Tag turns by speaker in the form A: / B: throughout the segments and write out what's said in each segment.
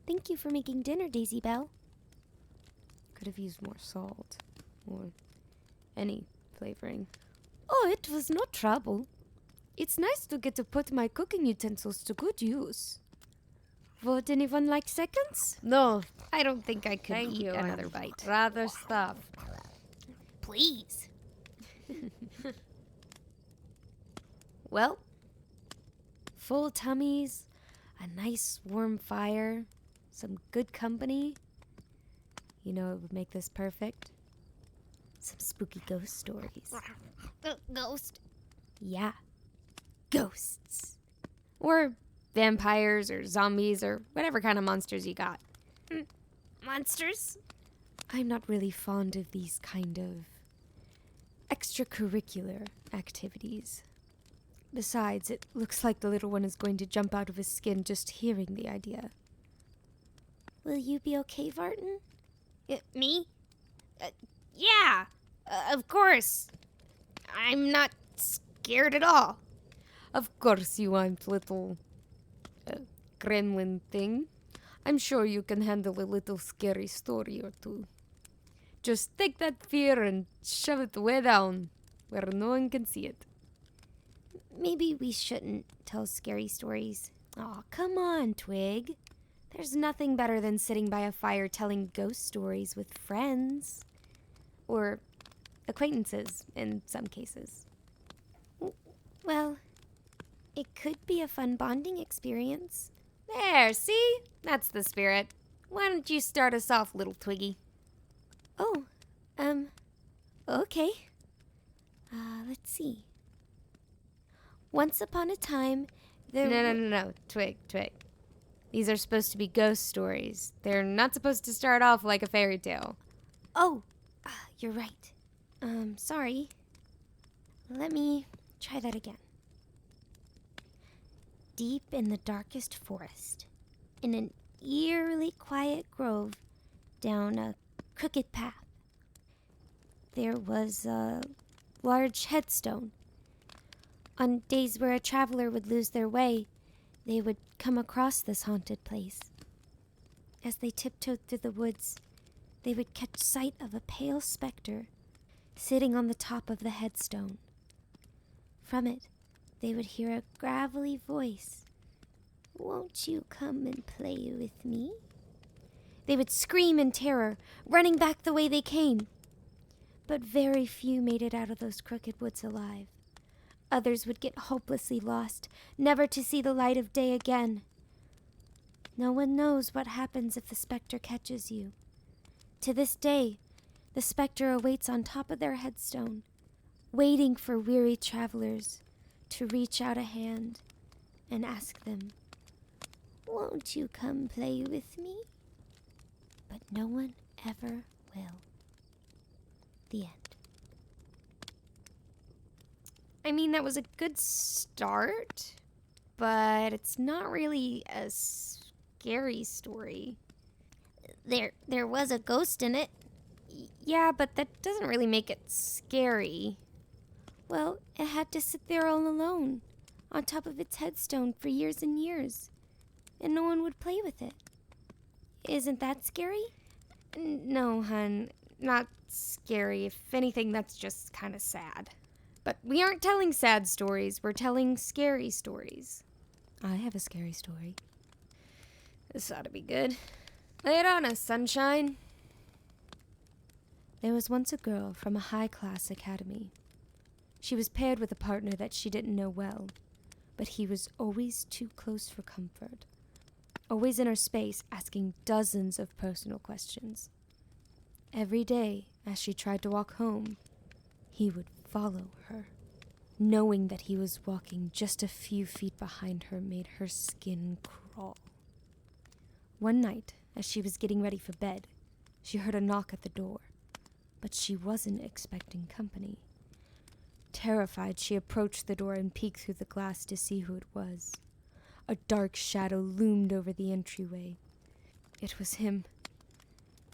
A: Thank you for making dinner, Daisy Belle.
B: Could have used more salt. Or any flavoring.
A: Oh, it was no trouble. It's nice to get to put my cooking utensils to good use. Would anyone like seconds?
B: No,
A: I don't think I could
B: thank
A: eat
B: you.
A: another
B: I'd
A: bite.
B: rather stuff.
A: Please. Well, full tummies, a nice warm fire, some good company. You know it would make this perfect? Some spooky ghost stories.
C: Ghost?
A: Yeah, ghosts. Or vampires or zombies or whatever kind of monsters you got.
C: Monsters?
A: I'm not really fond of these kind of extracurricular activities. Besides, it looks like the little one is going to jump out of his skin just hearing the idea. Will you be okay, Vartan?
C: Me? Yeah, of course. I'm not scared at all.
B: Of course you aren't, little gremlin thing. I'm sure you can handle a little scary story or two. Just take that fear and shove it way down, where no one can see it.
A: Maybe we shouldn't tell scary stories. Aw, come on, Twig. There's nothing better than sitting by a fire telling ghost stories with friends. Or acquaintances, in some cases. Well, it could be a fun bonding experience.
B: There, see? That's the spirit. Why don't you start us off, little Twiggy?
A: Oh, okay. Let's see. Once upon a time, there...
B: No. Twig. These are supposed to be ghost stories. They're not supposed to start off like a fairy tale.
A: Oh, you're right. Sorry. Let me try that again. Deep in the darkest forest, in an eerily quiet grove, down a crooked path, there was a large headstone. On days where a traveler would lose their way, they would come across this haunted place. As they tiptoed through the woods, they would catch sight of a pale specter sitting on the top of the headstone. From it, they would hear a gravelly voice. "Won't you come and play with me?" They would scream in terror, running back the way they came. But very few made it out of those crooked woods alive. Others would get hopelessly lost, never to see the light of day again. No one knows what happens if the specter catches you. To this day, the specter awaits on top of their headstone, waiting for weary travelers to reach out a hand and ask them, "Won't you come play with me?" But no one ever will. The end.
B: I mean, that was a good start, but it's not really a scary story.
C: There was a ghost in it.
B: Yeah, but that doesn't really make it scary.
A: Well, it had to sit there all alone, on top of its headstone for years and years, and no one would play with it. Isn't that scary?
B: No, hun, not scary. If anything, that's just kind of sad. But we aren't telling sad stories, we're telling scary stories.
A: I have a scary story.
B: This ought to be good. Lay it on us, sunshine.
A: There was once a girl from a high-class academy. She was paired with a partner that she didn't know well, but he was always too close for comfort. Always in her space, asking dozens of personal questions. Every day, as she tried to walk home, he would follow her. Knowing that he was walking just a few feet behind her made her skin crawl. One night, as she was getting ready for bed, she heard a knock at the door, but she wasn't expecting company. Terrified, she approached the door and peeked through the glass to see who it was. A dark shadow loomed over the entryway. It was him.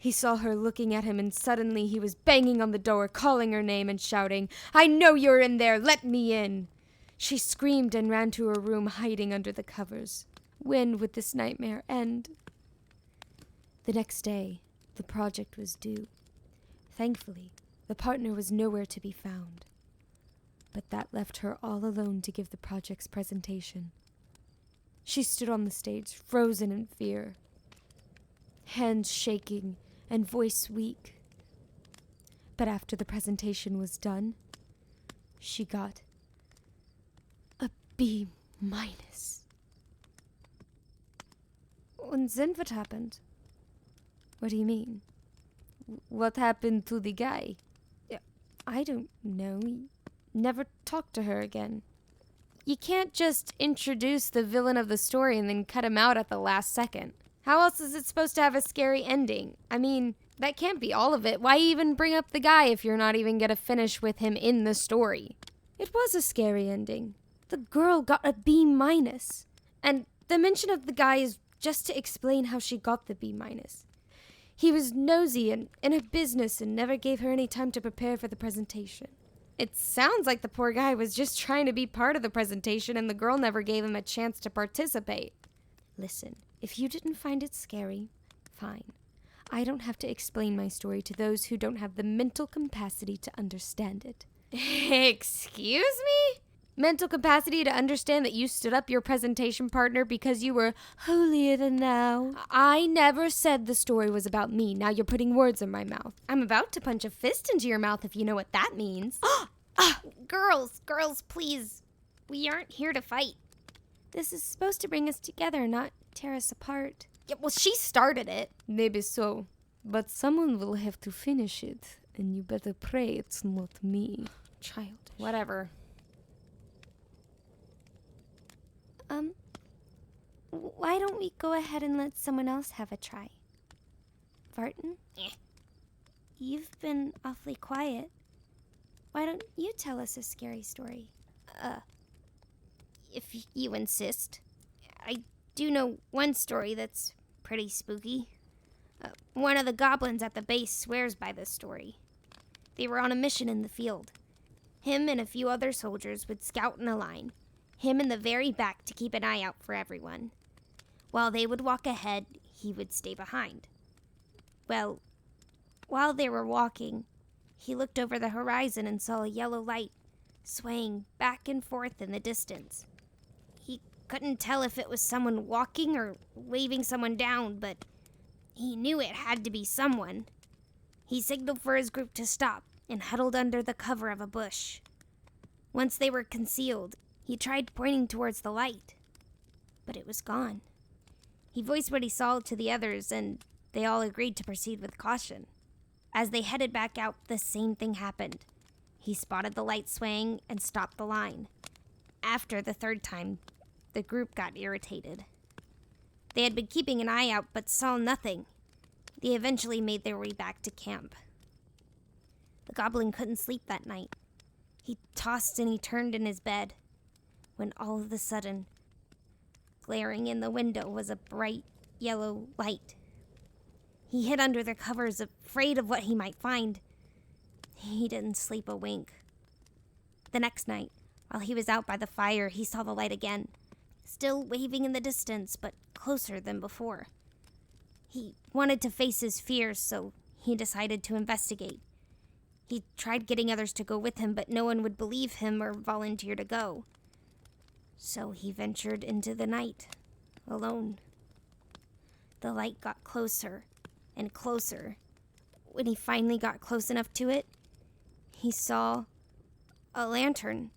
A: He saw her looking at him, and suddenly he was banging on the door, calling her name and shouting, "I know you're in there! Let me in!" She screamed and ran to her room, hiding under the covers. When would this nightmare end?
B: The next day, the project was due. Thankfully, the partner was nowhere to be found. But that left her all alone to give the project's presentation. She stood on the stage, frozen in fear, hands shaking and voice weak. But after the presentation was done, she got a B-. And then what happened? What do you mean? What happened to the guy? I don't know. He never talked to her again. You can't just introduce the villain of the story and then cut him out at the last second. How else is it supposed to have a scary ending? I mean, that can't be all of it. Why even bring up the guy if you're not even gonna finish with him in the story? It was a scary ending. The girl got a B-. And the mention of the guy is just to explain how she got the B-. He was nosy and in her business and never gave her any time to prepare for the presentation. It sounds like the poor guy was just trying to be part of the presentation and the girl never gave him a chance to participate. Listen, if you didn't find it scary, fine. I don't have to explain my story to those who don't have the mental capacity to understand it. Excuse me? Mental capacity to understand that you stood up your presentation partner because you were holier than thou. I never said the story was about me. Now you're putting words in my mouth. I'm about to punch a fist into your mouth if you know what that means.
C: Girls, please. We aren't here to fight.
A: This is supposed to bring us together, not tear us apart.
C: Yeah, well, she started it.
B: Maybe so, but someone will have to finish it, and you better pray it's not me.
A: Child.
B: Whatever.
A: Why don't we go ahead and let someone else have a try? Vartan? You've been awfully quiet. Why don't you tell us a scary story?
C: If you insist. I do know one story that's pretty spooky. One of the goblins at the base swears by this story. They were on a mission in the field. Him and a few other soldiers would scout in a line, him in the very back to keep an eye out for everyone. While they would walk ahead, he would stay behind. Well, while they were walking, he looked over the horizon and saw a yellow light swaying back and forth in the distance. He couldn't tell if it was someone walking or waving someone down, but he knew it had to be someone. He signaled for his group to stop and huddled under the cover of a bush. Once they were concealed, he tried pointing towards the light, but it was gone. He voiced what he saw to the others, and they all agreed to proceed with caution. As they headed back out, the same thing happened. He spotted the light swaying and stopped the line. After the third time, the group got irritated. They had been keeping an eye out but saw nothing. They eventually made their way back to camp. The goblin couldn't sleep that night. He tossed and he turned in his bed, when all of a sudden, glaring in the window was a bright yellow light. He hid under the covers, afraid of what he might find. He didn't sleep a wink. The next night, while he was out by the fire, he saw the light again, still waving in the distance, but closer than before. He wanted to face his fears, so he decided to investigate. He tried getting others to go with him, but no one would believe him or volunteer to go. So he ventured into the night, alone. The light got closer and closer. When he finally got close enough to it, he saw a lantern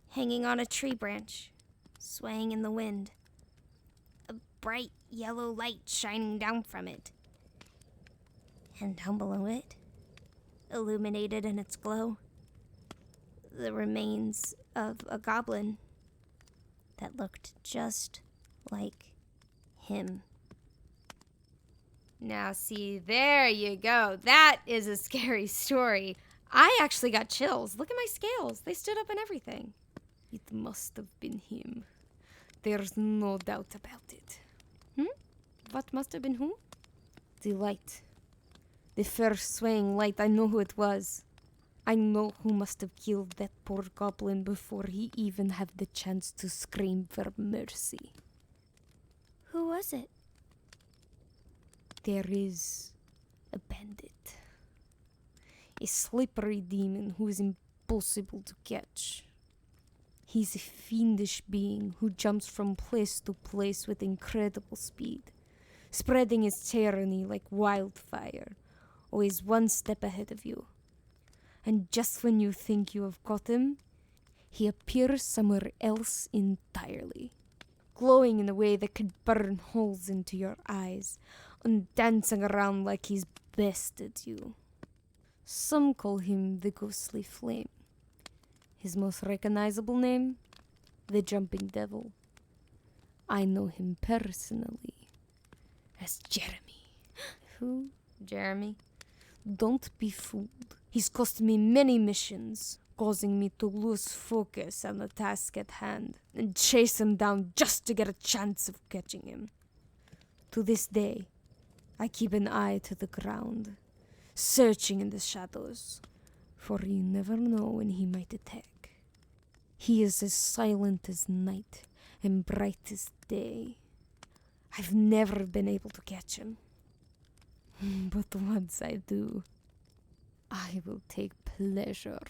C: hanging on a tree branch, swaying in the wind. A bright yellow light shining down from it. And down below it, illuminated in its glow, the remains of a goblin that looked just like him.
B: Now see, there you go. That is a scary story. I actually got chills. Look at my scales. They stood up and everything. It must have been him. There's no doubt about it. What must have been who? The light. The first swaying light. I know who it was. I know who must have killed that poor goblin before he even had the chance to scream for mercy.
A: Who was it?
B: there is a bandit. A slippery demon who is impossible to catch. He's a fiendish being who jumps from place to place with incredible speed, spreading his tyranny like wildfire, always one step ahead of you. And just when you think you have caught him, he appears somewhere else entirely, glowing in a way that could burn holes into your eyes, and dancing around like he's bested you. Some call him the Ghostly Flame. His most recognizable name? The Jumping Devil. I know him personally as Jeremy.
C: Who? Jeremy?
B: Don't be fooled. He's cost me many missions, causing me to lose focus on the task at hand and chase him down just to get a chance of catching him. To this day, I keep an eye to the ground, searching in the shadows, for you never know when he might attack. He is as silent as night and bright as day. I've never been able to catch him. But once I do, I will take pleasure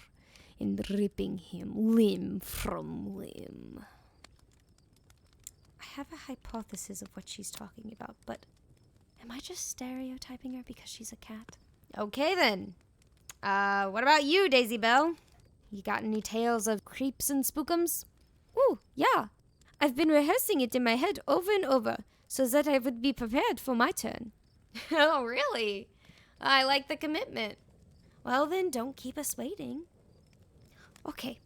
B: in ripping him limb from limb.
A: I have a hypothesis of what she's talking about, but am I just stereotyping her because she's a cat?
C: Okay then. What about you, Daisy Bell? You got any tales of creeps and spookums?
A: Ooh, yeah. I've been rehearsing it in my head over and over so that I would be prepared for my turn.
C: Oh, really? I like the commitment.
A: Well, then don't keep us waiting. Okay.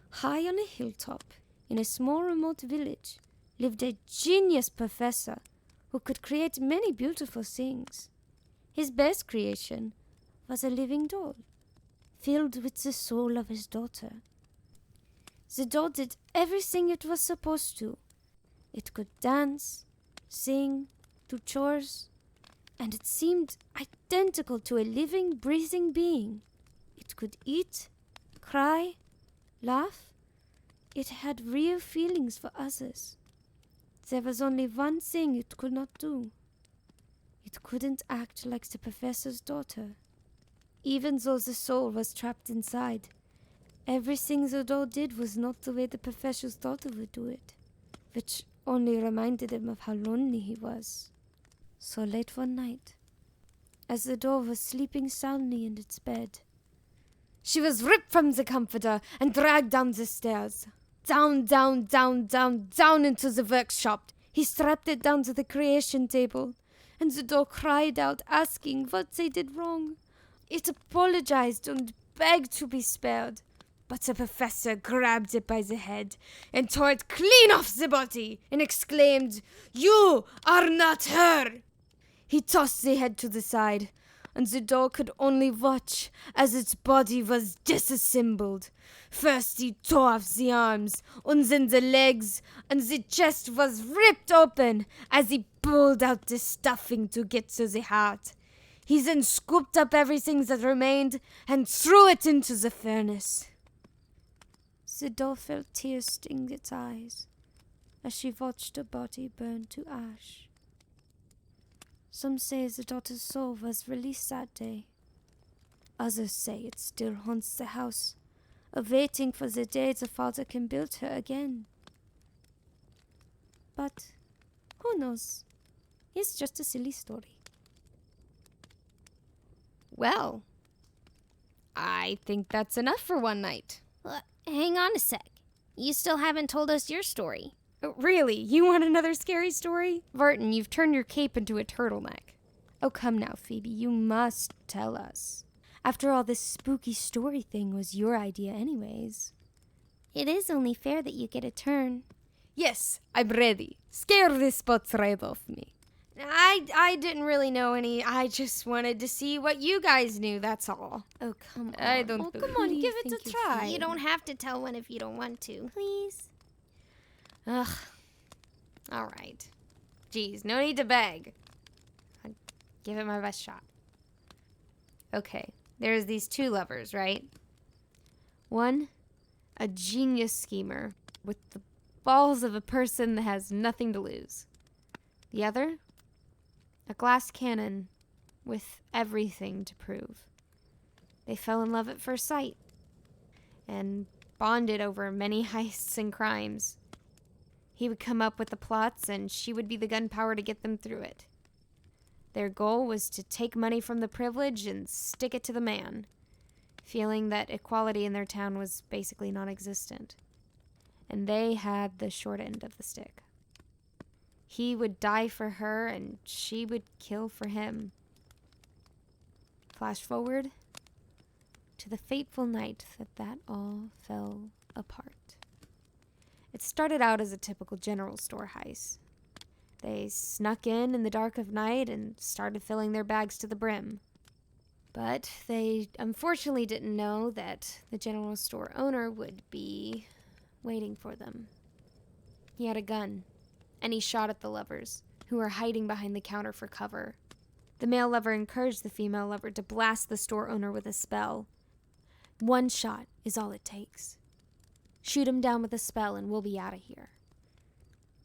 A: High on a hilltop, in a small remote village, lived a genius professor who could create many beautiful things. His best creation was a living doll, filled with the soul of his daughter. The doll did everything it was supposed to. It could dance, sing, do chores, and it seemed identical to a living, breathing being. It could eat, cry, laugh. It had real feelings for others. There was only one thing it could not do. It couldn't act like the professor's daughter. Even though the soul was trapped inside, everything the doll did was not the way the professor's daughter would do it, which only reminded him of how lonely he was. So late one night, as the doll was sleeping soundly in its bed, she was ripped from the comforter and dragged down the stairs. Down, down, down, down, down into the workshop. He strapped it down to the creation table, and the doll cried out, asking what they did wrong. It apologized and begged to be spared, but the professor grabbed it by the head and tore it clean off the body and exclaimed, "You are not her!" He tossed the head to the side, and the doll could only watch as its body was disassembled. First he tore off the arms, and then the legs, and the chest was ripped open as he pulled out the stuffing to get to the heart. He then scooped up everything that remained and threw it into the furnace. The doll felt tears sting its eyes as she watched the body burn to ash. Some say the daughter's soul was released that day. Others say it still haunts the house, awaiting for the day the father can build her again. But who knows? It's just a silly story.
C: Well, I think that's enough for one night.
A: Hang on a sec. You still haven't told us your story.
B: Really? You want another scary story?
C: Vartan, you've turned your cape into a turtleneck.
B: Oh, come now, Phoebe. You must tell us. After all, this spooky story thing was your idea anyways.
A: It is only fair that you get a turn.
B: Yes, I'm ready. Scare this spots right off me.
C: I didn't really know any. I just wanted to see what you guys knew, that's all.
A: Oh, come on.
B: I don't
A: come on, give it
B: think
A: a
B: you
A: try.
C: You don't have to tell one if you don't want to.
A: Please.
C: Ugh. All right. Geez, no need to beg. I'll give it my best shot. Okay, there's these two lovers, right? One, a genius schemer with the balls of a person that has nothing to lose. The other,
B: A glass cannon with everything to prove. They fell in love at first sight and bonded over many heists and crimes. He would come up with the plots and she would be the gunpowder to get them through it. Their goal was to take money from the privileged and stick it to the man, feeling that equality in their town was basically non-existent. And they had the short end of the stick. He would die for her and she would kill for him. Flash forward to the fateful night that all fell apart. It started out as a typical general store heist. They snuck in the dark of night and started filling their bags to the brim. But they unfortunately didn't know that the general store owner would be waiting for them. He had a gun, and he shot at the lovers, who were hiding behind the counter for cover. The male lover encouraged the female lover to blast the store owner with a spell. One shot is all it takes. Shoot him down with a spell and we'll be out of here.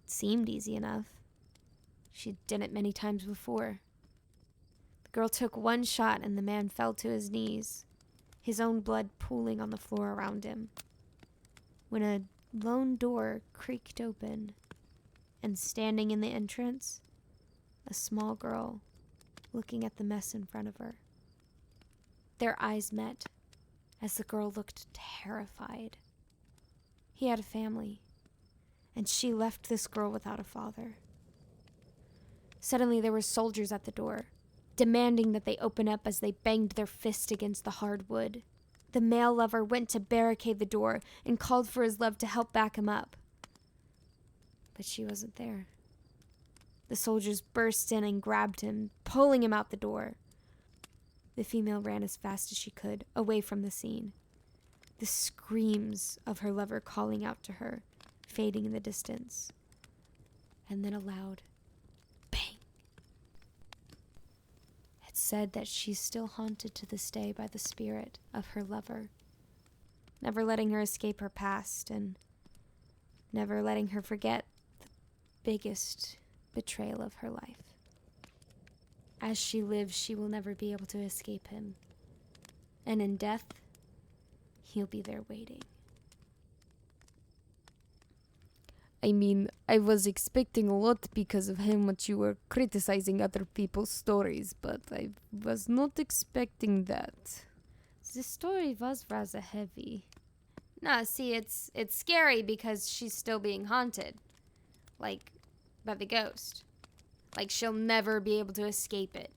B: It seemed easy enough. She'd done it many times before. The girl took one shot and the man fell to his knees, his own blood pooling on the floor around him. When a lone door creaked open, and standing in the entrance, a small girl looking at the mess in front of her. Their eyes met as the girl looked terrified. He had a family, and she left this girl without a father. Suddenly there were soldiers at the door, demanding that they open up as they banged their fist against the hard wood. The male lover went to barricade the door and called for his love to help back him up. But she wasn't there. The soldiers burst in and grabbed him, pulling him out the door. The female ran as fast as she could, away from the scene. The screams of her lover calling out to her, fading in the distance. And then a loud bang. It's said that she's still haunted to this day by the spirit of her lover, never letting her escape her past and never letting her forget the biggest betrayal of her life. As she lives, she will never be able to escape him. And in death, he'll be there waiting.
D: I mean, I was expecting a lot because of how much you were criticizing other people's stories, but I was not expecting that.
B: The story was rather heavy. No, see, it's scary because she's still being haunted. Like, by the ghost. Like, she'll never be able to escape it,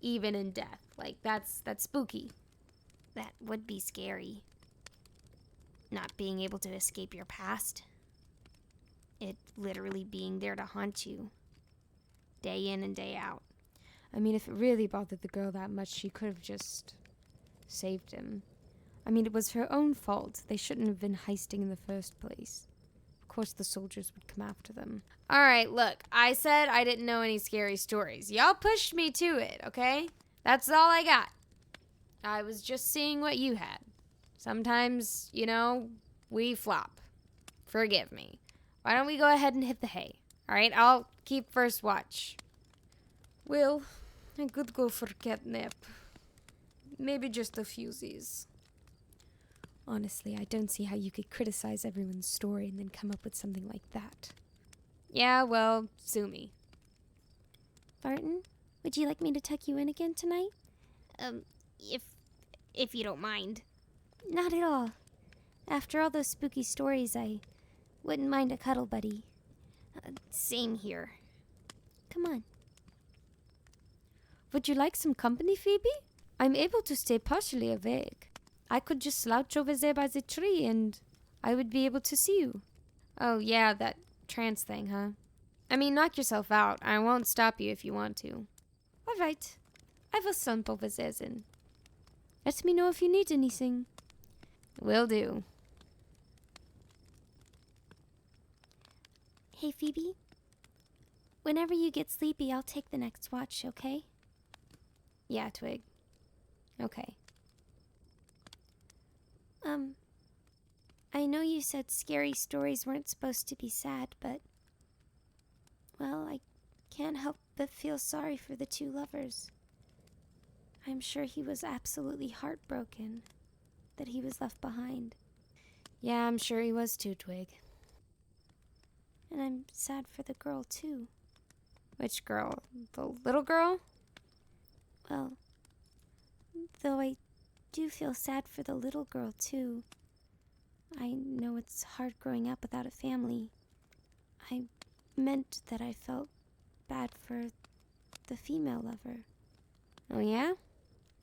B: even in death. Like, that's spooky.
C: That would be scary. Not being able to escape your past. It literally being there to haunt you. Day in and day out.
B: I mean, if it really bothered the girl that much, she could have just saved him. I mean, it was her own fault. They shouldn't have been heisting in the first place. Of course the soldiers would come after them. All right, look, I said I didn't know any scary stories. Y'all pushed me to it, okay? That's all I got. I was just seeing what you had. Sometimes, we flop. Forgive me. Why don't we go ahead and hit the hay? All right, I'll keep first watch.
D: Well, I could go for catnap. Maybe just a fewsies.
B: Honestly, I don't see how you could criticize everyone's story and then come up with something like that. Yeah, well, sue me.
A: Barton, would you like me to tuck you in again tonight?
C: If you don't mind.
A: Not at all. After all those spooky stories, I wouldn't mind a cuddle buddy.
C: Same here.
A: Come on.
B: Would you like some company, Phoebe? I'm able to stay partially awake. I could just slouch over there by the tree and I would be able to see you. Oh, yeah, that trance thing, huh? I mean, knock yourself out. I won't stop you if you want to. All right. I will slump over there then. Let me know if you need anything. Will do.
A: Hey, Phoebe. Whenever you get sleepy, I'll take the next watch, okay?
B: Yeah, Twig. Okay.
A: I know you said scary stories weren't supposed to be sad, but, well, I can't help but feel sorry for the two lovers. I'm sure he was absolutely heartbroken that he was left behind.
B: Yeah, I'm sure he was too, Twig.
A: And I'm sad for the girl, too.
B: Which girl? The little girl?
A: Well, though I do feel sad for the little girl, too. I know it's hard growing up without a family. I meant that I felt bad for the female lover.
B: Oh, yeah?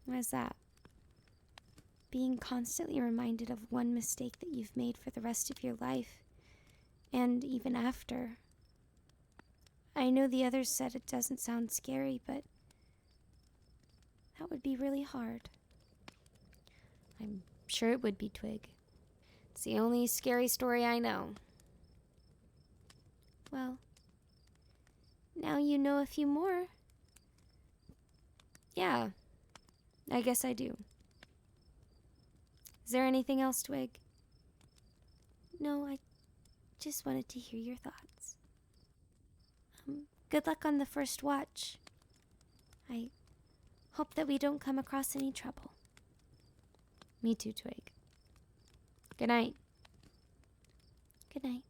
B: Why's that?
A: Being constantly reminded of one mistake that you've made for the rest of your life, and even after. I know the others said it doesn't sound scary, but that would be really hard.
B: I'm sure it would be, Twig. It's the only scary story I know.
A: Well, now you know a few more.
B: Yeah, I guess I do. Is there anything else, Twig?
A: No, I just wanted to hear your thoughts. Good luck on the first watch. I hope that we don't come across any trouble.
B: Me too, Twig. Good night.
A: Good night.